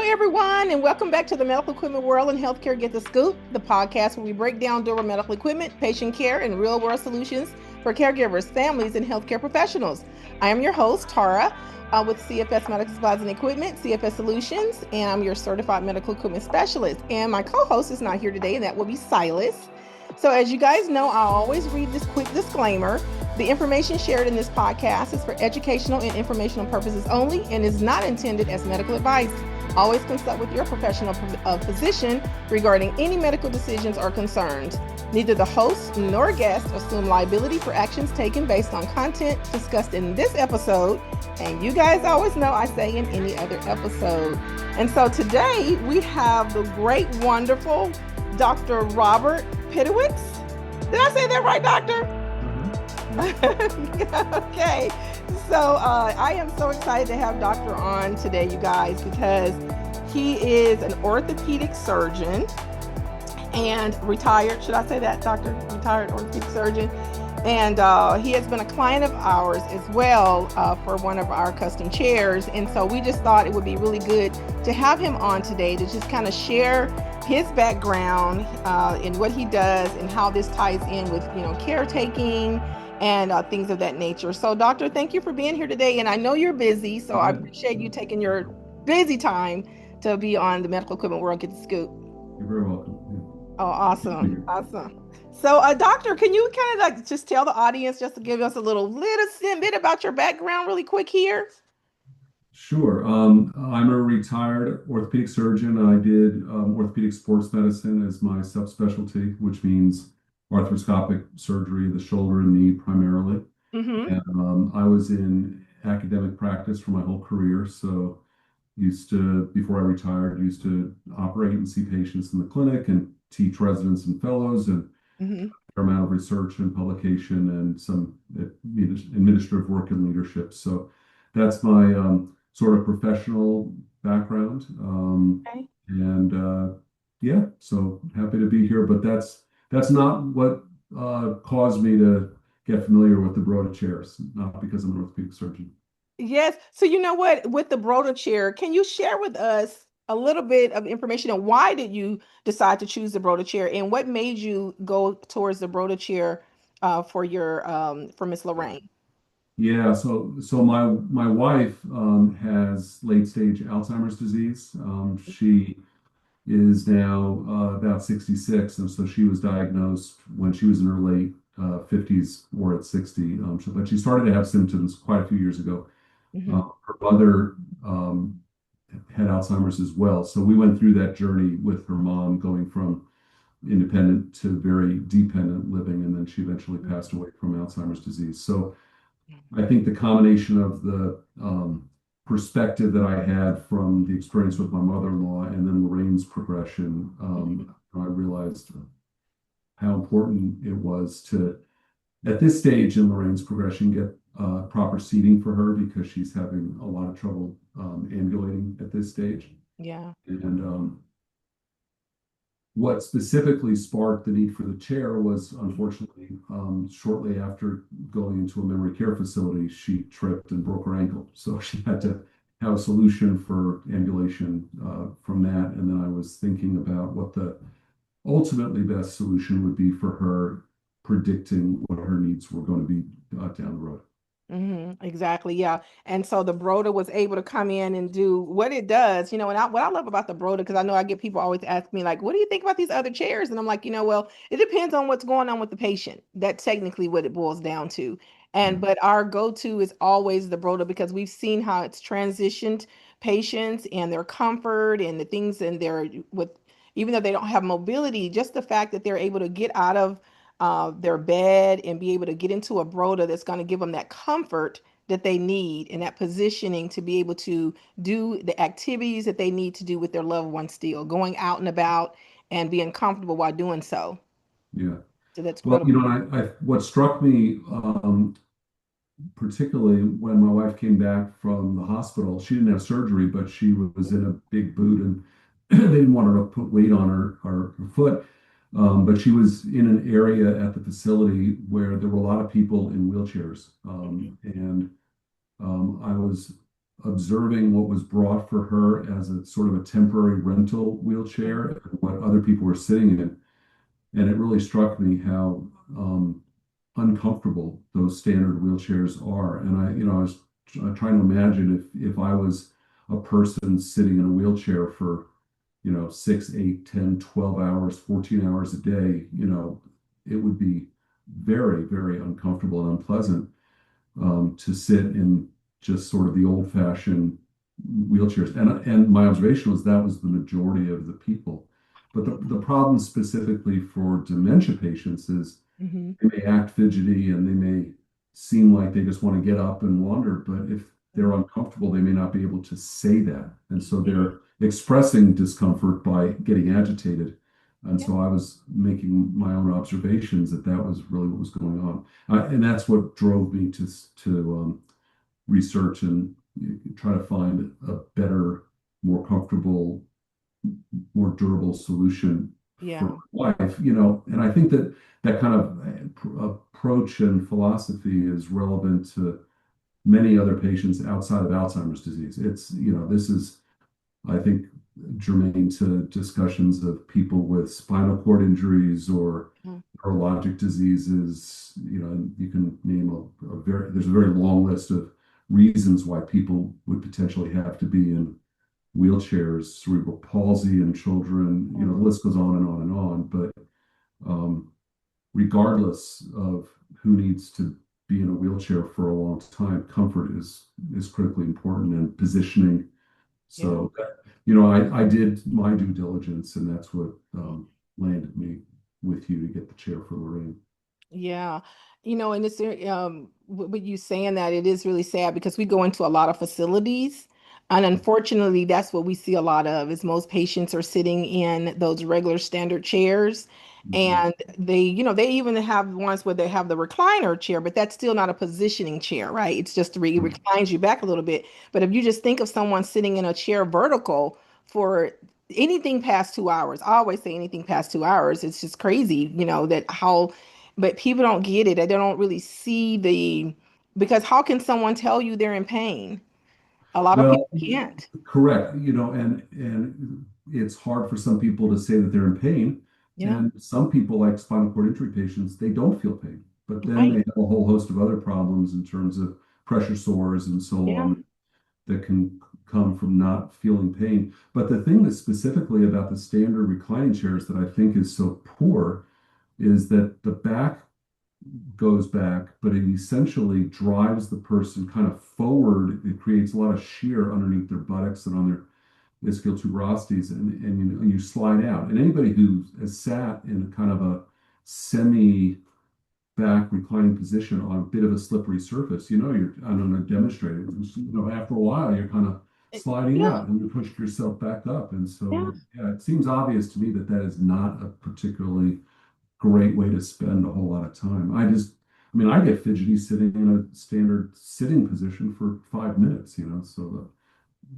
everyone, and welcome back to the Medical Equipment World and Healthcare Get the Scoop, the podcast where we break down durable medical equipment, patient care, and real world solutions for caregivers, families, and healthcare professionals. I am your host, Tara, with CFS Medical Supplies and Equipment, CFS Solutions, and I'm your certified medical equipment specialist. And my co host is not here today, and that will be Silas. So, as you guys know, I always read this quick disclaimer. The information shared in this podcast is for educational and informational purposes only and is not intended as medical advice. Always consult with your professional physician regarding any medical decisions or concerns. Neither the host nor guest assume liability for actions taken based on content discussed in this episode. And you guys always know I say in any other episode. And so today we have the great, wonderful Dr. Robert Pedowitz. Did I say that right, doctor? Okay. So I am so excited to have Doctor on today, you guys, because he is an orthopedic surgeon and retired. Should I say that, doctor? Retired orthopedic surgeon. And he has been a client of ours as well for one of our custom chairs. And so we just thought it would be really good to have him on today to just kind of share his background and what he does and how this ties in with, caretaking and things of that nature. So, doctor, thank you for being here today. And I know you're busy, so I appreciate you taking your busy time to be on the Medical Equipment World Get the Scoop. You're very welcome. Oh, awesome. Awesome. So, doctor, can you kind of just tell the audience, just to give us a little snippet about your background really quick here? Sure. I'm a retired orthopedic surgeon. I did orthopedic sports medicine as my subspecialty, which means arthroscopic surgery of the shoulder and knee primarily. Mm-hmm. And I was in academic practice for my whole career. So before I retired, used to operate and see patients in the clinic and teach residents and fellows and a fair amount of research and publication and some administrative work and leadership. So that's my sort of professional background. Okay. And yeah, so happy to be here, but that's not what caused me to get familiar with the Broda chairs, not because I'm an orthopedic surgeon. Yes. So you know what, with the Broda chair, can you share with us a little bit of information on why did you decide to choose the Broda chair and what made you go towards the Broda chair for Miss Lorraine? Yeah, so my wife has late stage Alzheimer's disease. She is now about 66, and so she was diagnosed when she was in her late 50s or at 60. But she started to have symptoms quite a few years ago. Her mother had Alzheimer's as well, so we went through that journey with her mom, going from independent to very dependent living, and then she eventually passed away from Alzheimer's disease. So I think the combination of the perspective that I had from the experience with my mother-in-law and then Lorraine's progression, I realized how important it was to, at this stage in Lorraine's progression, get proper seating for her because she's having a lot of trouble ambulating at this stage. Yeah. And what specifically sparked the need for the chair was, unfortunately, shortly after going into a memory care facility, she tripped and broke her ankle. So she had to have a solution for ambulation from that. And then I was thinking about what the ultimately best solution would be for her, predicting what her needs were going to be down the road. Exactly. Yeah. And so the Broda was able to come in and do what it does, and what I love about the Broda, because I know I get people always ask me like, what do you think about these other chairs? And I'm like, well, it depends on what's going on with the patient. That's technically what it boils down to. But our go-to is always the Broda because we've seen how it's transitioned patients and their comfort and the things in even though they don't have mobility, just the fact that they're able to get out of their bed and be able to get into a Broda that's going to give them that comfort that they need and that positioning to be able to do the activities that they need to do with their loved ones, still going out and about and being comfortable while doing so. Yeah. So that's Well, critical. what struck me, particularly when my wife came back from the hospital, she didn't have surgery, but she was in a big boot and they didn't want her to put weight on her foot. But she was in an area at the facility where there were a lot of people in wheelchairs. And I was observing what was brought for her as a sort of a temporary rental wheelchair Mhm. and what other people were sitting in. And it really struck me how uncomfortable those standard wheelchairs are. And I was trying to imagine if I was a person sitting in a wheelchair for, 6, 8, 10, 12 hours, 14 hours a day, it would be very, very uncomfortable and unpleasant to sit in just sort of the old-fashioned wheelchairs. And my observation was that was the majority of the people. But the problem specifically for dementia patients is Mhm. they may act fidgety and they may seem like they just want to get up and wander, but if they're uncomfortable, they may not be able to say that. And so Mhm. they're expressing discomfort by getting agitated. And Yeah. so I was making my own observations that that was really what was going on. And that's what drove me to research and try to find a better, more comfortable, more durable solution for Yeah. life, and I think that that kind of approach and philosophy is relevant to many other patients outside of Alzheimer's disease. This is, I think, germane to discussions of people with spinal cord injuries or Mhm. neurologic diseases. And you can name there's a very long list of reasons why people would potentially have to be in wheelchairs, cerebral palsy in children, the list goes on and on and on. But um, regardless of who needs to be in a wheelchair for a long time, comfort is critically important and positioning. Yeah. So, I did my due diligence, and that's what landed me with you to get the chair for Lorraine. Yeah. And it's with you saying that, it is really sad because we go into a lot of facilities, and unfortunately that's what we see a lot of is most patients are sitting in those regular standard chairs, Mhm. and they even have ones where they have the recliner chair, but that's still not a positioning chair, right? It's just reclines you back a little bit. But if you just think of someone sitting in a chair vertical for anything past 2 hours, I always say anything past 2 hours, it's just crazy, that how, but people don't get it. They don't really see because how can someone tell you they're in pain? A lot of people Well, can't. correct. And it's hard for some people to say that they're in pain. Yeah. And some people, like spinal cord injury patients, they don't feel pain, but then they Right. have a whole host of other problems in terms of pressure sores and so Yeah. on that can come from not feeling pain. But the thing that's specifically about the standard reclining chairs that I think is so poor is that the back goes back, but it essentially drives the person kind of forward. It creates a lot of shear underneath their buttocks and on their ischial tuberosities, and you slide out. And anybody who has sat in kind of a semi back reclining position on a bit of a slippery surface, you're, I don't know, demonstrating. After a while, you're kind of sliding Yeah. out and you push yourself back up. And Yeah. so, yeah, it seems obvious to me that that is not a particularly great way to spend a whole lot of time. I mean, I get fidgety sitting in a standard sitting position for 5 minutes, so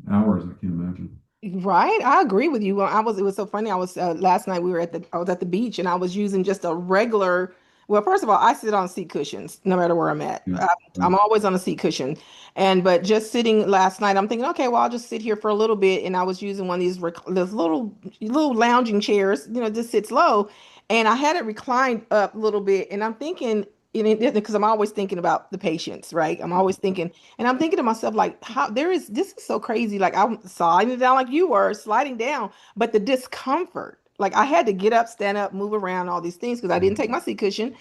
the hours I can't imagine. Right, I agree with you. Well, it was so funny. I was last night I was at the beach and I was using just a regular. Well, first of all, I sit on seat cushions no matter where I'm at. Yeah, I'm right. always on a seat cushion, but just sitting last night, I'm thinking, okay, well, I'll just sit here for a little bit, and I was using one of those little lounging chairs, just sits low, and I had it reclined up a little bit, and I'm thinking, because I'm always thinking about the patients, right? I'm always thinking. And I'm thinking to myself, like, how this is so crazy. Like, I'm sliding down like you were sliding down, but the discomfort, like, I had to get up, stand up, move around, all these things because I didn't take my seat cushion.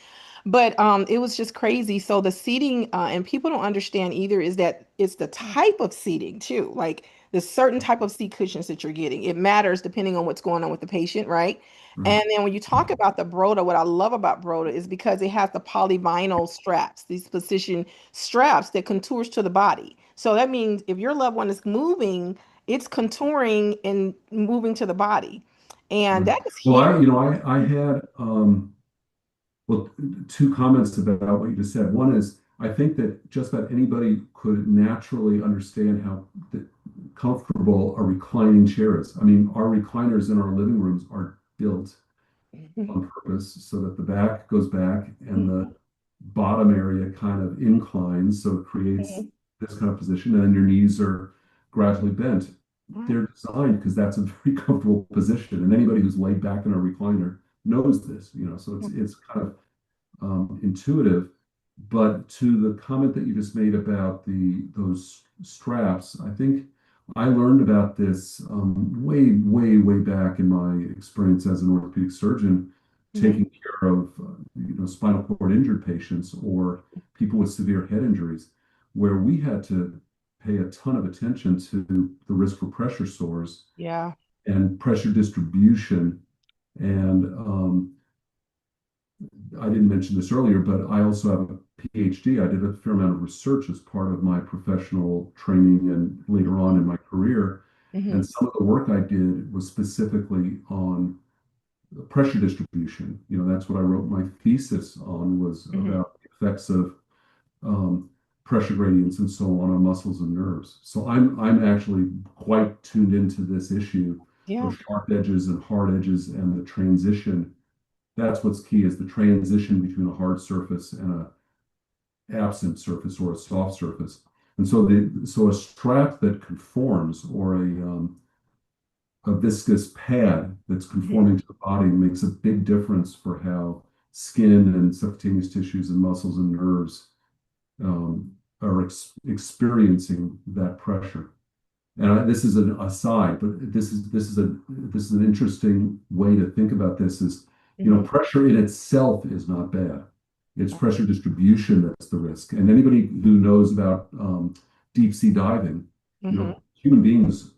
But it was just crazy. So the seating, and people don't understand either, is that it's the type of seating too. Like the certain type of seat cushions that you're getting. It matters depending on what's going on with the patient, right? Right. And then when you talk about the Broda, what I love about Broda is because it has the polyvinyl straps, these position straps that contours to the body. So that means if your loved one is moving, it's contouring and moving to the body. And Right. that is Well, huge. I had well, two comments about what you just said. One is I think that just about anybody could naturally understand how comfortable a reclining chair is. I mean, our recliners in our living rooms are built Mhm. on purpose so that the back goes back and the Mhm. bottom area kind of inclines, so it creates Mhm. this kind of position, and then your knees are gradually bent. Right. They're designed because that's a very comfortable position, and anybody who's laid back in a recliner knows this, so it's kind of intuitive. But to the comment that you just made about those straps, I think I learned about this way, way, way back in my experience as an orthopedic surgeon, Mm-hmm. taking care of spinal cord injured patients or people with severe head injuries, where we had to pay a ton of attention to the risk for pressure sores Yeah. and pressure distribution. And I didn't mention this earlier, but I also have a PhD. I did a fair amount of research as part of my professional training and later on in my career. Mm-hmm. And some of the work I did was specifically on pressure distribution. That's what I wrote my thesis on, was Mm-hmm. about the effects of um, pressure gradients and so on muscles and nerves. So I'm actually quite tuned into this issue Yeah. of sharp edges and hard edges and the transition. That's what's key, is the transition between a hard surface and a absent surface or a soft surface. And so a strap that conforms, or a viscous pad that's Mm-hmm. conforming to the body, makes a big difference for how skin and subcutaneous tissues and muscles and nerves are experiencing that pressure. And this is an aside, but this is an interesting way to think about this. Is Mm-hmm. pressure in itself is not bad. It's pressure distribution that's the risk. And anybody who knows about deep sea diving, Mm-hmm. human beings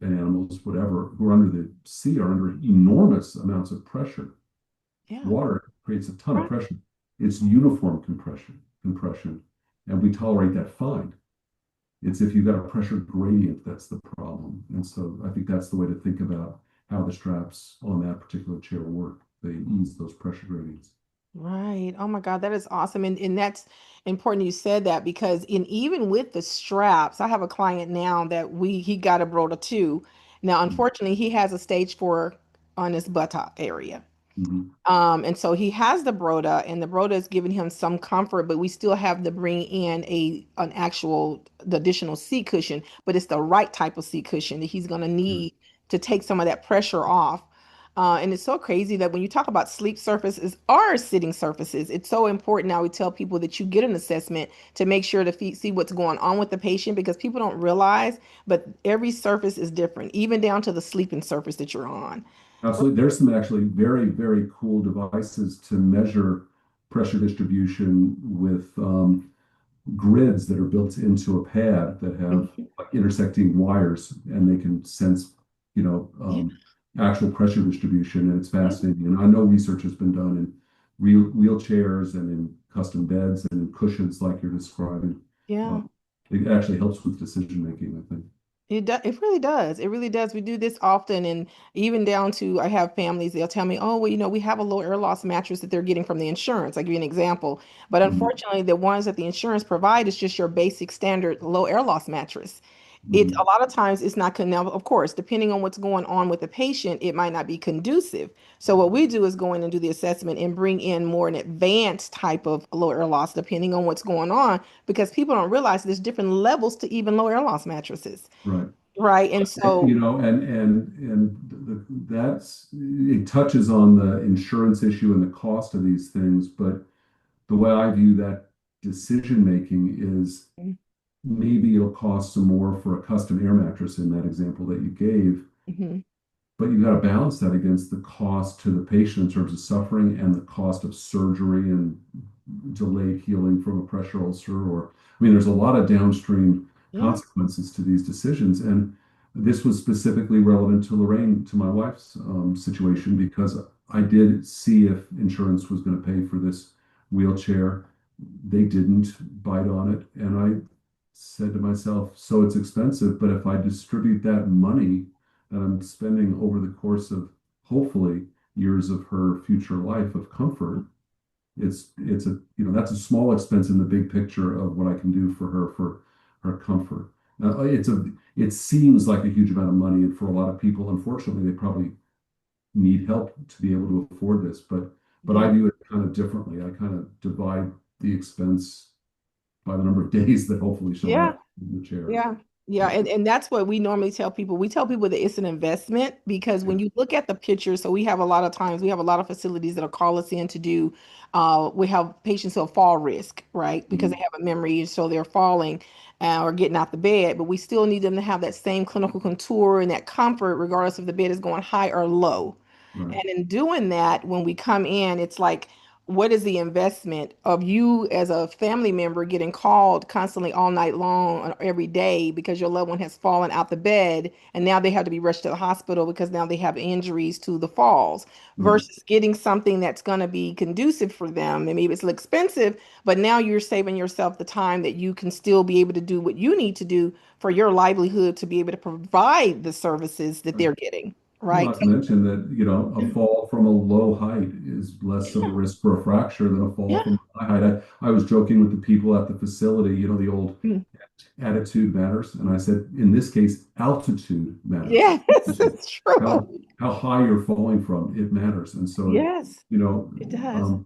and animals, whatever, who are under the sea are under enormous amounts of pressure. Yeah. Water creates a ton of Right. pressure. It's uniform compression, and we tolerate that fine. It's if you've got a pressure gradient that's the problem. And so I think that's the way to think about how the straps on that particular chair work. They ease those pressure gradients. Right. Oh my God, that is awesome. And that's important you said that, because in even with the straps, I have a client now that he got a Broda too. Now, unfortunately, he has a stage 4 on his buttock area. Mm-hmm. And so he has the Broda, and the Broda is giving him some comfort, but we still have to bring in the additional seat cushion, but it's the right type of seat cushion that he's going to Yeah, need to take some of that pressure off. And it's so crazy that when you talk about sleep surfaces or sitting surfaces, it's so important now we tell people that you get an assessment to make sure to see what's going on with the patient, because people don't realize, but every surface is different, even down to the sleeping surface that you're on. absolutely. There's some actually very, very cool devices to measure pressure distribution with grids that are built into a pad that have Mhm. like intersecting wires, and they can sense, you know, Yeah, um, actual pressure distribution. And it's yeah, fascinating. And I know research has been done in real wheelchairs and in custom beds and in cushions like you're describing. Uh, yeah. it actually helps with decision making, I think. It really does. It really does. We do this often, and even down to, I have families, they'll tell me, oh, well, we have a low air loss mattress that they're getting from the insurance. I'll give you an example. But Mhm, unfortunately, the ones that the insurance provide is just your basic standard low air loss mattress. A mhm. lot of times it's not now, of course, depending on what's going on with the patient, it might not be conducive. So what we do is go in and do the assessment and bring in more an advanced type of low air loss, depending on what's going on, because people don't realize there's different levels to even low air loss mattresses. Right. Right. And so, That's, it touches on the insurance issue and the cost of these things, but the way I view that decision making is maybe it'll cost some more for a custom air mattress in that example that you gave, mhm, but you got to balance that against the cost to the patient in terms of suffering and the cost of surgery and delayed healing from a pressure ulcer. Or, I mean, there's a lot of downstream yeah, consequences to these decisions. And this was specifically relevant to Lorraine, to my wife's situation, because I did see if insurance was going to pay for this wheelchair. They didn't bite on it. And I said to myself, so it's expensive, but if I distribute that money that I'm spending over the course of hopefully years of her future life of comfort, it's a that's a small expense in the big picture of what I can do for her, for her comfort. It seems like a huge amount of money, and for a lot of people, unfortunately, they probably need help to be able to afford this. But yeah, I view it kind of differently. I kind of divide the expense by the number of days that hopefully she'll yeah. have. the chair. Yeah. Yeah. And that's what we normally tell people. We tell people that it's an investment because Yeah. when you look at the picture, so we have a lot of times, we have a lot of facilities that'll call us in to do, we have patients who have fall risk, right? Because they Mhm. have a memory, so they're falling or getting out the bed, but we still need them to have that same clinical contour and that comfort, regardless if the bed is going high or low. Right. And in doing that, when we come in, it's like, what is the investment of you as a family member getting called constantly all night long every day because your loved one has fallen out the bed and now they have to be rushed to the hospital because now they have injuries to the falls Right. versus getting something that's going to be conducive for them and maybe it's expensive, but now you're saving yourself the time that you can still be able to do what you need to do for your livelihood to be able to provide the services that Right. they're getting, Well, right? not to mention that, a fall from a low height is less of a risk for a fracture than a fall Yeah. from a high height. I was joking with the people at the facility, the old Yeah. attitude matters. And I said, in this case, altitude matters. Yes, Which is it's true. how high you're falling from, it matters. And so, Yes, you know, it does. um,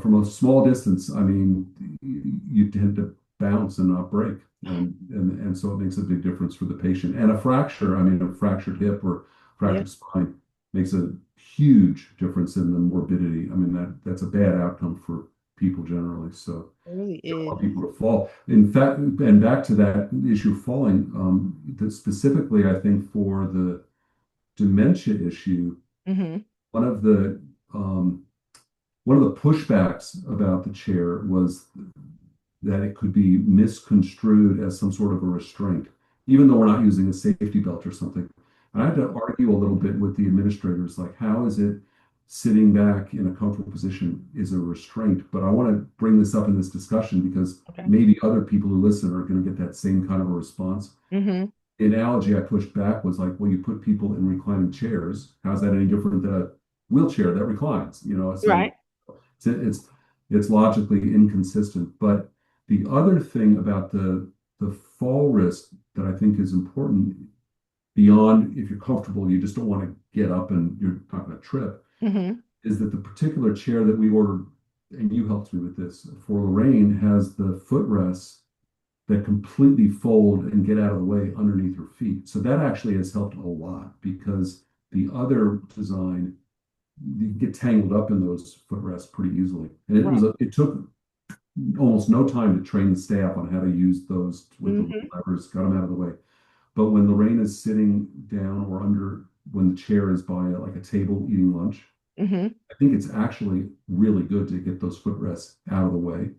from a small distance, I mean, you tend to bounce and not break. And so it makes a big difference for the patient. And a fracture, I mean, a fractured hip or Yeah, fractured spine makes a huge difference in the morbidity. I mean, that's a bad outcome for people generally. So it really you don't want is. people to fall. In fact, and back to that issue of falling, that specifically, I think for the dementia issue, Hmm. one of the um, one of the pushbacks about the chair was that it could be misconstrued as some sort of a restraint, even though we're not using a safety belt or something. And I had to argue a little bit with the administrators, like, how is it sitting back in a comfortable position is a restraint? But I want to bring this up in this discussion because Okay. maybe other people who listen are going to get that same kind of a response. Hmm. The analogy I pushed back was like, well, you put people in reclining chairs. How's that any different than a wheelchair that reclines? So Right. it's it's it's logically inconsistent. But the other thing about the fall risk that I think is important beyond if you're comfortable, you just don't want to get up and you're not going to trip, Hmm. is that the particular chair that we ordered, and you helped me with this for Lorraine, has the footrests that completely fold and get out of the way underneath her feet. So that actually has helped a lot because the other design, you get tangled up in those footrests pretty easily. And Right. it took almost no time to train the staff on how to use those with the Hmm. levers, got them out of the way. But when Lorraine is sitting down or under, when the chair is by like a table eating lunch, Hmm. I think it's actually really good to get those footrests out of the way,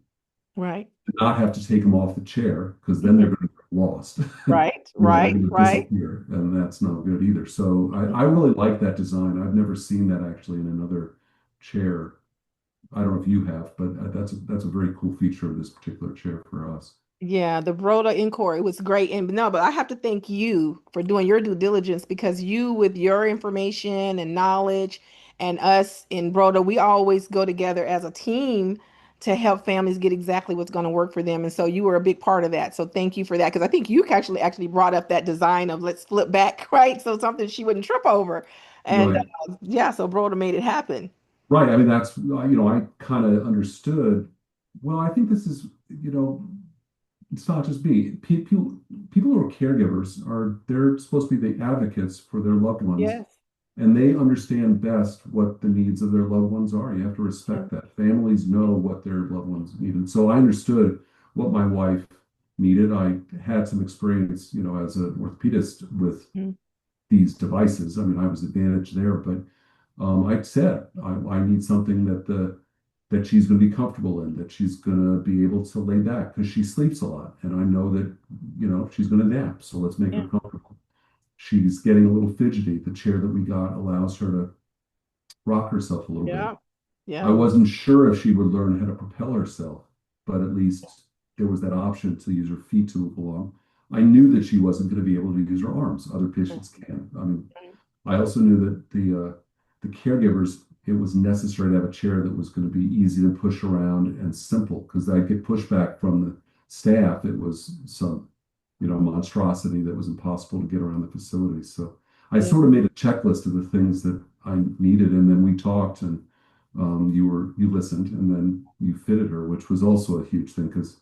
Right. to not have to take them off the chair because then they're Hmm. going to get lost. Right. They're Right. going to Right. disappear, and that's not good either. So I really like that design. I've never seen that actually in another chair. I don't know if you have, but that's a very cool feature of this particular chair for us. Yeah, the Broda inquiry was great. And no, but I have to thank you for doing your due diligence because you, with your information and knowledge, and us in Broda, we always go together as a team to help families get exactly what's going to work for them. And so you were a big part of that. So thank you for that. Because I think you actually brought up that design of let's flip back, right? So something she wouldn't trip over. And Right. yeah, so Broda made it happen. Right. I mean, that's, I kind of understood. Well, I think this is, it's not just me. People who are caregivers they're supposed to be the advocates for their loved ones, Yes. and they understand best what the needs of their loved ones are. You have to respect that. Families know what their loved ones need. And so I understood what my wife needed. I had some experience, as an orthopedist with Mhm. these devices. I mean, I was advantaged there, but I said I need something that she's going to be comfortable in, that she's going to be able to lay back because she sleeps a lot, and I know that she's going to nap. So let's make her Yeah. comfortable. She's getting a little fidgety. The chair that we got allows her to rock herself a little bit. Yeah. I Yeah. wasn't sure if she would learn how to propel herself, but at least there was that option to use her feet to move along. I knew that she wasn't going to be able to use her arms. Other patients can. I mean, I also knew that the caregivers, it was necessary to have a chair that was going to be easy to push around and simple because I'd get pushback from the staff. It was some, monstrosity that was impossible to get around the facility. So I Yeah. sort of made a checklist of the things that I needed, and then we talked, and you listened, and then you fitted her, which was also a huge thing because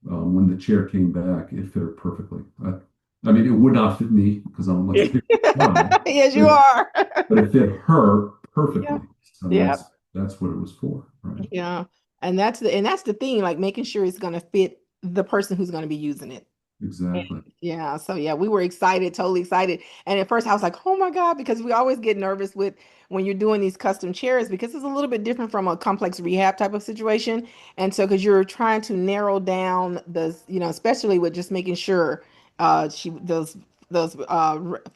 when the chair came back, it fit her perfectly. I mean, it would not fit me because I'm a much bigger guy, Yes, but you it, are. but it fit her Yeah. perfectly. I mean, Yeah. that's what it was for, right? Yeah. And that's the thing, like making sure it's gonna fit the person who's gonna be using it. And Exactly. yeah, so yeah, we were excited, totally excited. And at first I was like, oh my God, because we always get nervous with when you're doing these custom chairs because it's a little bit different from a complex rehab type of situation. And so because you're trying to narrow down especially with just making sure she those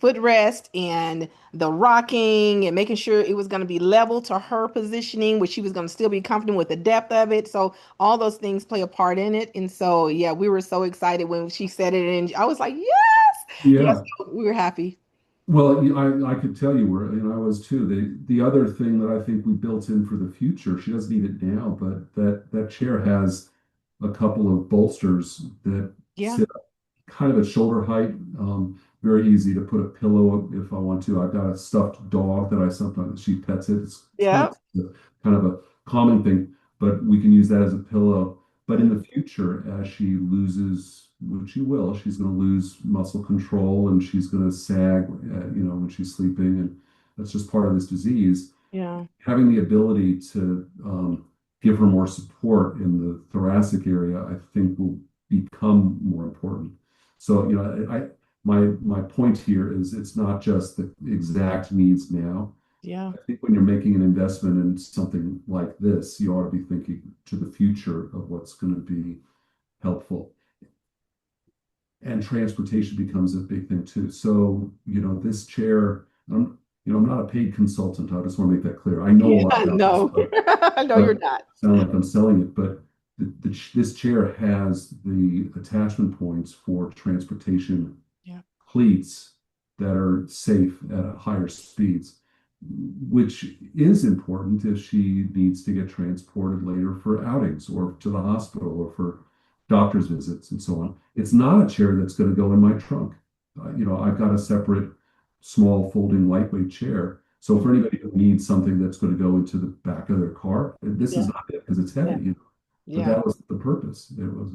footrest and the rocking and making sure it was going to be level to her positioning, which she was going to still be comfortable with the depth of it. So all those things play a part in it. And so, yeah, we were so excited when she said it. And I was like, yes, yes, Yeah. so we were happy. Well, I could tell you where, I was too. The other thing that I think we built in for the future, she doesn't need it now, but that chair has a couple of bolsters that Yeah. sit kind of at shoulder height. Very easy to put a pillow if I want to. I've got a stuffed dog that I sometimes she pets it. It's Yeah. kind of a common thing, but we can use that as a pillow. But in the future, as she loses, which she will, she's going to lose muscle control and she's going to sag, when she's sleeping, and that's just part of this disease. Yeah. Having the ability to give her more support in the thoracic area, I think will become more important. So, my point here is it's not just the exact needs now. Yeah. I think when you're making an investment in something like this, you ought to be thinking to the future of what's going to be helpful. And transportation becomes a big thing too. So, this chair, I'm not a paid consultant. I just want to make that clear. I know a lot Yeah. about this, No, but no, you're but not. sound like I'm selling it. But this chair has the attachment points for transportation Yeah. cleats that are safe at higher speeds, which is important if she needs to get transported later for outings or to the hospital or for doctor's visits and so on. It's not a chair that's going to go in my trunk. I've got a separate small folding lightweight chair. So for anybody who needs something that's going to go into the back of their car, this is Yeah. not it because it's Yeah. heavy, but Yeah. that was the purpose. It was,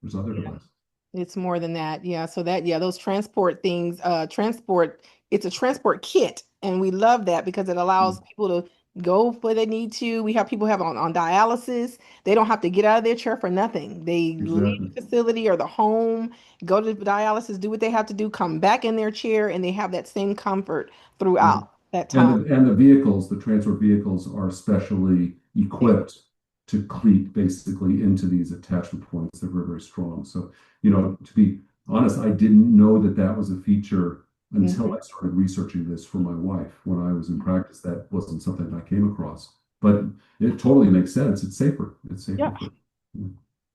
there's other Yeah. devices. It's more than that. Yeah. So those transport things, it's a transport kit. And we love that because it allows people to go where they need to. We have people have on dialysis. They don't have to get out of their chair for nothing. They leave Exactly. the facility or the home, go to dialysis, do what they have to do, come back in their chair, and they have that same comfort Yeah. throughout that And time. the vehicles, the transport vehicles are specially equipped to cleat basically into these attachment points that were very strong. So, to be honest, I didn't know that that was a feature until Hmm. I started researching this for my wife. When I was in practice, that wasn't something I came across. But it totally makes sense. It's safer. It's Yeah. safer for.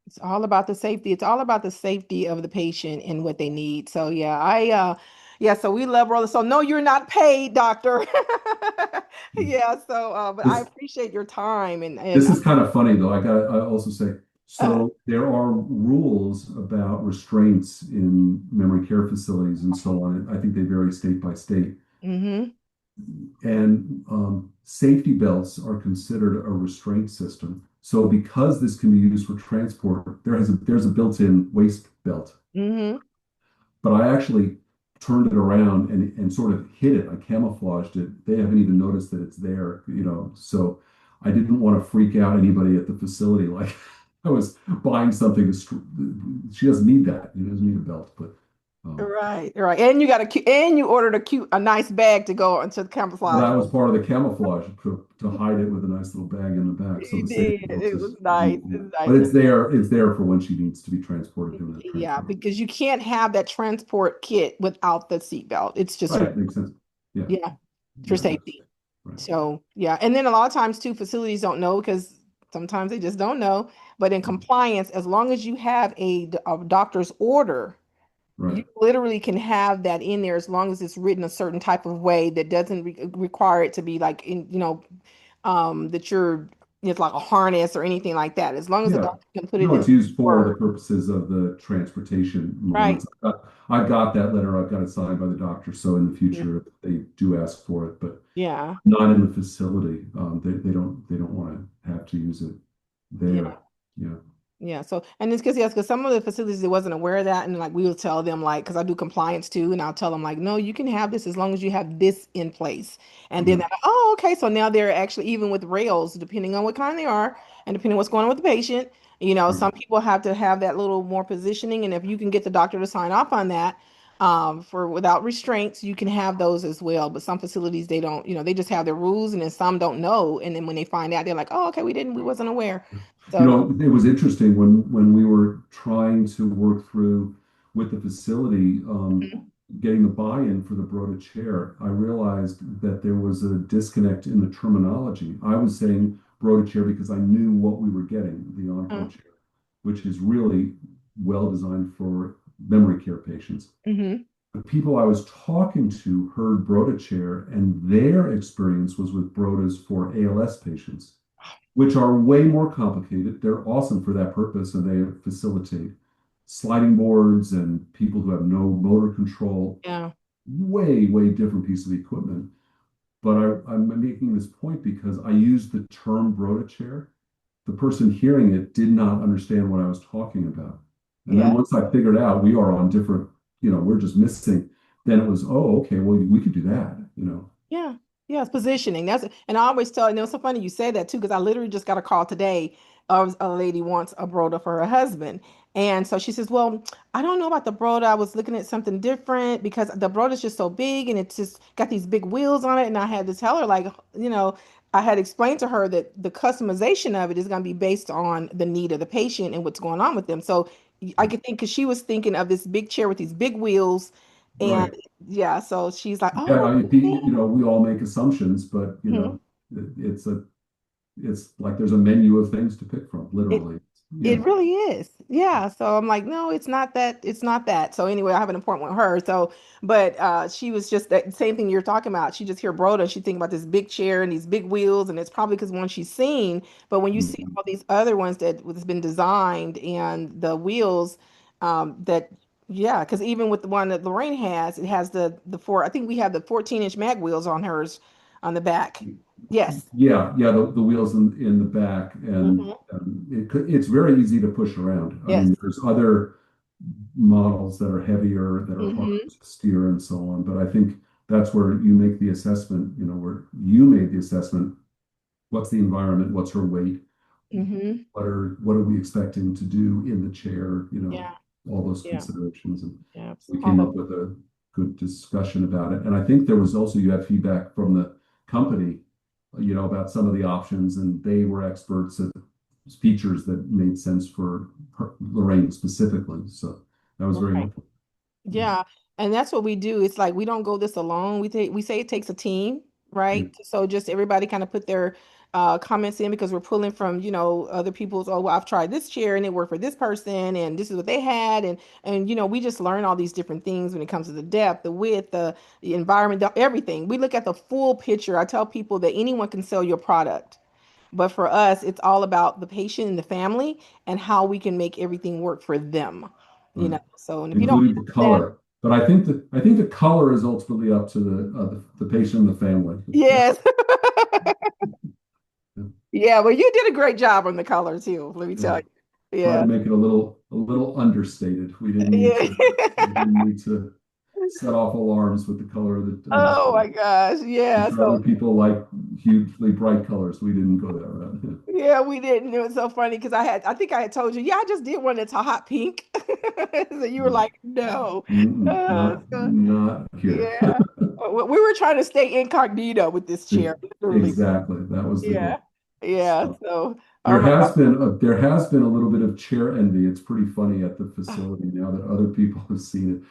It's all about the safety. It's all about the safety of the patient and what they need. So yeah, yeah, so we love roller. So no, you're not paid, doctor. Yeah, so but I This appreciate your time and This is kind of funny though. I also say, uh, so there are rules about restraints in memory care facilities and so on. I think they vary state by state. hmm And safety belts are considered a restraint system. So because this can be used for transport, there's a built-in waist belt. hmm But I actually turned it around and sort of hid it. I camouflaged it. They haven't even noticed that it's there, So I didn't want to freak out anybody at the facility. Like I was buying something she doesn't need that. She doesn't need a belt, but um, Right, right. And you got and you ordered a nice bag to go into the well, camouflage. that was part of the camouflage to hide it with a nice little bag in the back. So You the did. safety belt It was is nice. easy. It's But nice. it's there for when she needs to be transported doing that Yeah, transfer. because you can't have that transport kit without the seatbelt. It's just Right, makes sense. Yeah, yeah, for yeah, that's safety. right. So yeah, and then a lot of times too, facilities don't know because sometimes they just don't know. But in compliance, as long as you have a doctor's order, you Right. literally can have that in there as long as it's written a certain type of way that doesn't require it to be like that it's like a harness or anything like that. As long as the Yeah. doctor can put it No, in it's used for the word, purposes of the transportation right? moments. I've got that letter. I've got it signed by the doctor. So in the Yeah, future, if they do ask for it, but yeah, not in the facility. They don't want to have to use it yeah. there. Yeah. Yeah. So, and it's because, yes, because some of the facilities they wasn't aware of that. And like we will tell them, like, because I do compliance too, and I'll tell them, like, no, you can have this as long as you have this in place. And then Yeah, they're like, oh, okay. So now they're actually, even with rails, depending on what kind they are and depending on what's going on with the patient, right. some people have to have that little more positioning. And if you can get the doctor to sign off on that, for without restraints, you can have those as well. But some facilities, they don't, they just have their rules, and then some don't know. And then when they find out, they're like, oh, okay, we wasn't aware. So, It was interesting when we were trying to work through with the facility, getting the buy-in for the Broda chair. I realized that there was a disconnect in the terminology. I was saying Broda chair because I knew what we were getting, the Encore uh, chair, which is really well designed for memory care patients. mhm. The people I was talking to heard Broda chair, and their experience was with Brodas for ALS patients, which are way more complicated. They're awesome for that purpose, and they facilitate sliding boards and people who have no motor control. Yeah. Way, way different piece of equipment. But I'm making this point because I used the term Broda chair. The person hearing it did not understand what I was talking about. And then Yeah. once I figured out we are on different, we're just missing, then it was, oh, okay, well, we could do that. Yeah. Yeah. It's positioning. And I always tell, and it's so funny you say that too, because I literally just got a call today of a lady wants a broda for her husband. And so she says, well, I don't know about the broda. I was looking at something different because the broda is just so big and it's just got these big wheels on it. And I had to tell her, like, I had explained to her that the customization of it is going to be based on the need of the patient and what's going on with them. So I could think, because she was thinking of this big chair with these big wheels. And Right. yeah, so she's like, Yeah, oh, we all make assumptions, but mhm. it's like there's a menu of things to pick from, It literally. Yeah. it really is. Yeah. So I'm like, no, it's not that. It's not that. So anyway, I have an appointment with her. So, but she was just that same thing you're talking about. She just hear Broda and she think about this big chair and these big wheels, and it's probably because one she's seen. But when you see Mhm. all these other ones that has been designed and the wheels, that yeah, because even with the one that Lorraine has, it has the four. I think we have the 14-inch mag wheels on hers on the back. Yes. Yeah, the wheels in the back, and Hmm. it's very easy to push around. I Yes. mean, there's other models that are heavier, that are harder Hmm. to steer and so on. But I think that's where you make the assessment, where you made the assessment, what's the environment, what's her weight, Hmm. what are we expecting to do in the chair, Yeah. all those Yeah. considerations. And Yeah. we All came the up with a good discussion about it. And I think there was also, you had feedback from the company, about some of the options, and they were experts at features that made sense for Lorraine specifically. So that was very right. helpful. Yeah, and that's what we do. It's like we don't go this alone. We say it takes a team, Yeah. right? So just everybody kind of put their comments in, because we're pulling from, other people's, oh, well, I've tried this chair and it worked for this person and this is what they had, and we just learn all these different things when it comes to the depth, the width, the environment, everything. We look at the full picture. I tell people that anyone can sell your product. But for us, it's all about the patient and the family and how we can make everything work for them. Right. So, and if you don't Including the have that, color. But I think the color is ultimately up to the patient and the family. yes. Yeah, well, you did a great job on the color too, let me Yeah. tell you. Try to Yeah. make it a little understated. We didn't need Yeah. to we didn't need to set off alarms with the color of the Oh chair. my gosh. I'm Yeah. sure So other people like hugely bright colors. We didn't go that route. yeah, we didn't. It was so funny because I think I had told you, yeah, I just did one that's a hot pink. So you were No. like, no. Mm-mm, Uh, not so, not here. yeah. We were trying to stay incognito with this chair, literally. Exactly. That was the Yeah. goal. Yeah. So So, oh there my has God. been a, there has been a little bit of chair envy. It's pretty funny at the facility now that other people have seen it.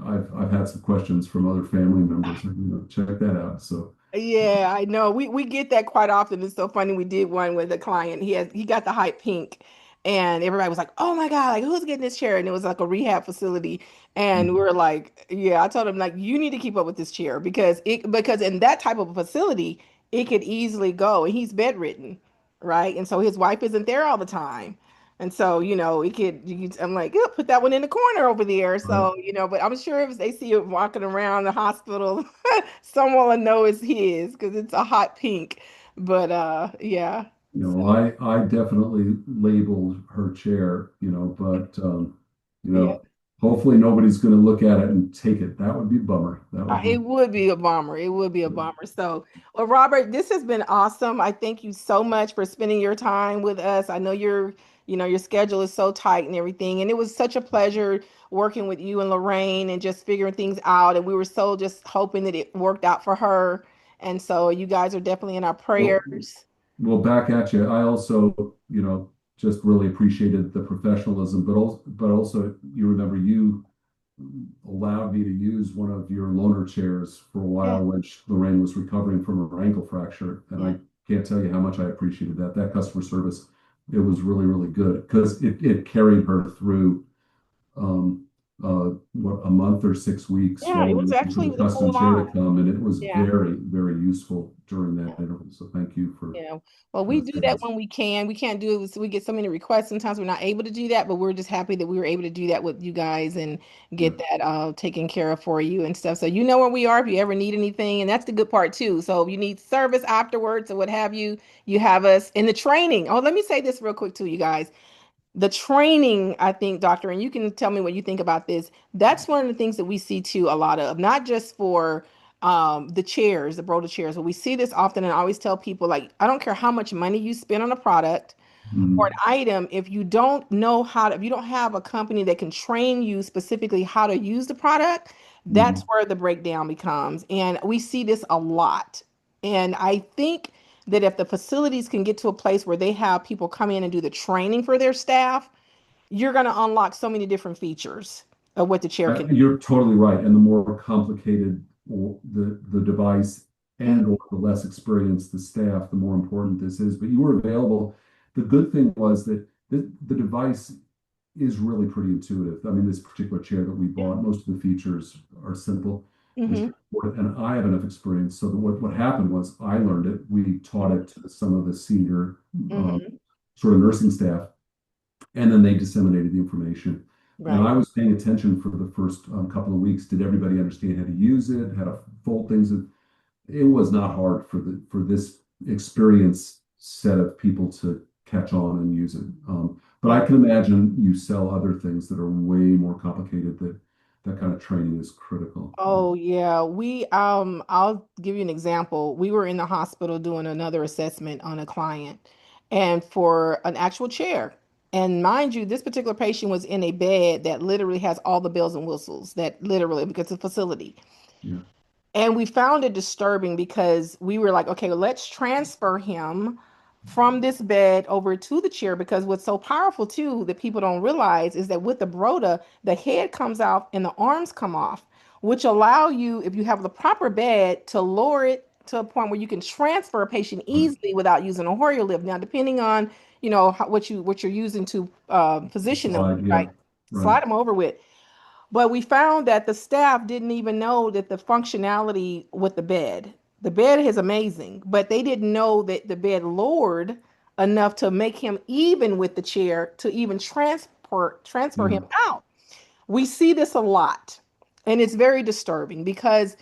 I've had some questions from other family members. Check that out. So Yeah, I know. We get that quite often. It's so funny. We did one with a client. He got the hype pink, and everybody was like, "Oh my God, like who's getting this chair?" And it was like a rehab facility. And we mm, were like, "Yeah." I told him, like, you need to keep up with this chair, because in that type of a facility, it could easily go. And he's bedridden, right? And so his wife isn't there all the time. And so, I'm like, yeah, put that one in the corner over there. right. So, but I'm sure if they see it walking around the hospital, someone will know it's his because it's a hot pink. But yeah. I definitely labeled her chair, but Yeah. hopefully nobody's going to look at it and take it. That would be a bummer. That would It be. would be a bummer. It would be a bummer. So, well, Robert, this has been awesome. I thank you so much for spending your time with us. I know your schedule is so tight and everything, and it was such a pleasure working with you and Lorraine and just figuring things out. And we were so just hoping that it worked out for her. And so, you guys are definitely in our Well, prayers. well, back at you. I also, just really appreciated the professionalism, but also you remember you allowed me to use one of your loaner chairs for a Yeah, while when Lorraine was recovering from her ankle fracture. And yeah. I can't tell you how much I appreciated that. That customer service, it was really, really good because it carried her through what, a month or 6 weeks Yeah, while it we was waited for actually the the custom full chair to line. come. And it was Yeah. very, very useful during that interval. So thank you for Yeah. Well, we those do that things. when we can. We can't do it. We get so many requests. Sometimes we're not able to do that, but we're just happy that we were able to do that with you guys and Yeah. get that taken care of for you and stuff. So you know where we are if you ever need anything. And that's the good part too. So if you need service afterwards or what have you, you have us in the training. Oh, let me say this real quick too, you guys. The training, I think, doctor, and you can tell me what you think about this. That's one of the things that we see too a lot of, not just for the chairs, the Broda chairs, but we see this often. And I always tell people, like, I don't care how much money you spend on a product or an Mhm. item, if you don't know how to, if you don't have a company that can train you specifically how to use the product, that's Mhm. where the breakdown becomes. And we see this a lot. And I think that if the facilities can get to a place where they have people come in and do the training for their staff, you're going to unlock so many different features of what the chair can do. You're totally right. And the more complicated the device Mhm, and or the less experienced the staff, the more important this is. But you were available. The good thing was that the device is really pretty intuitive. I mean, this particular chair that we yeah. bought, most of the features are simple and Hmm. straightforward. And I have enough experience. So that what happened was I learned it. We taught it to some of the senior Hmm. sort of nursing staff, and then they disseminated the information. And Right. I was paying attention for the first couple of weeks. Did everybody understand how to use it? How to fold things? It was not hard for this experienced set of people to catch on and use it. But Yeah. I can imagine you sell other things that are way more complicated. That kind of training is critical. Oh yeah, I'll give you an example. We were in the hospital doing another assessment on a client and for an actual chair. And mind you, this particular patient was in a bed that literally has all the bells and whistles, that literally because it's a facility. Yeah. And we found it disturbing because we were like, okay, let's transfer him from this bed over to the chair because what's so powerful too that people don't realize is that with the Broda, the head comes out and the arms come off, which allow you, if you have the proper bed, to lower it to a point where you can transfer a patient Right. easily without using a Hoyer lift. Now, depending on what you're using to position them, Slide. Yeah. right? Right. Slide them over with. But we found that the staff didn't even know that the functionality with the bed is amazing, but they didn't know that the bed lowered enough to make him even with the chair to even transfer Yeah. him out. We see this a lot, and it's very disturbing because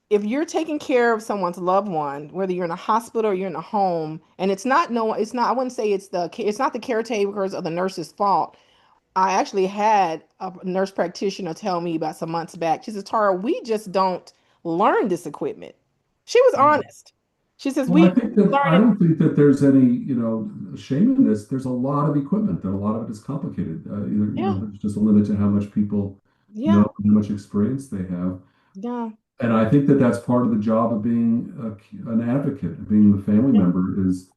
if you're taking care of someone's loved one, whether you're in a hospital or you're in a home, and it's not, I wouldn't say it's not the caretakers or the nurse's fault. I actually had a nurse practitioner tell me about some months back. She says, Tara, we just don't learn this equipment. She was honest. She says, Well, we I think that learn I it. don't think that there's any, shame in this. There's a lot of equipment, and a lot of it is complicated. Yeah, There's just a limit to how much people know, yeah, how much experience they have. yeah, And I think that that's part of the job of being an advocate, being the family yeah, member is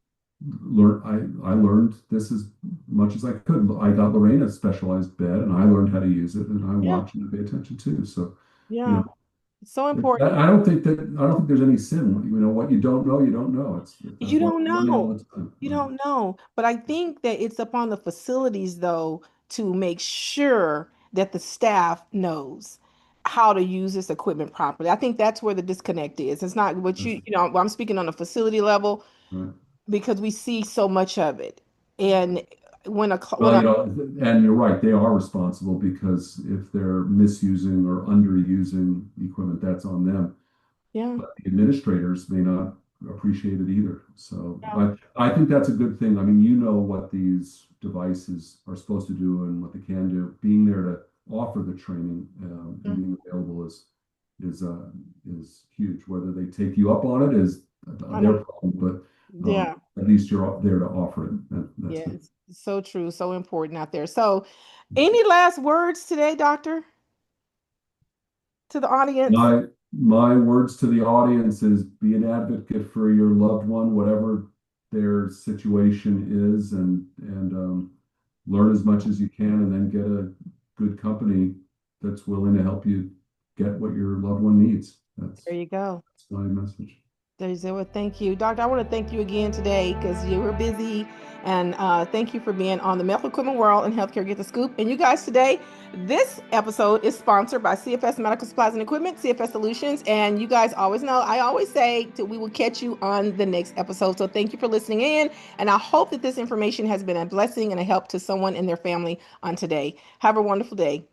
learn. I learned this as much as I could. I got Lorraine a specialized bed, and I learned how to use it, and I yeah, watch and I pay attention too. So, you yeah. know, It's so important. I don't think there's any sin. What you don't know, you don't know. You That's what don't I'm learning all know. the time. You Right. don't know. But I think that it's upon the facilities, though, to make sure that the staff knows how to use this equipment properly. I think that's where the disconnect is. It's not what That's I'm speaking on a facility level right. because we see so much of it. And when Well, I, and you're right, they are responsible because if they're misusing or underusing equipment, that's on them. yeah, But the administrators may not appreciate it either. So Yeah. I think that's a good thing. I mean, you know what these devices are supposed to do and what they can do. Being there to offer the training and Mhm. being available is is huge. Whether they take you up on it is I their know. problem, but Yeah. at least you're there to offer it. That's good. Yes. So true. So important out there. So, any last words today, doctor, to the audience? My words to the audience is be an advocate for your loved one, whatever their situation is, and learn as much as you can, and then get a good company that's willing to help you get what your loved one needs. There you go. That's my message. There's well, thank you, doctor. I want to thank you again today because you were busy, and thank you for being on the Medical Equipment World and Healthcare Get the Scoop. And you guys today, this episode is sponsored by CFS Medical Supplies and Equipment, CFS Solutions. And you guys always know, I always say that we will catch you on the next episode. So thank you for listening in, and I hope that this information has been a blessing and a help to someone in their family on today. Have a wonderful day.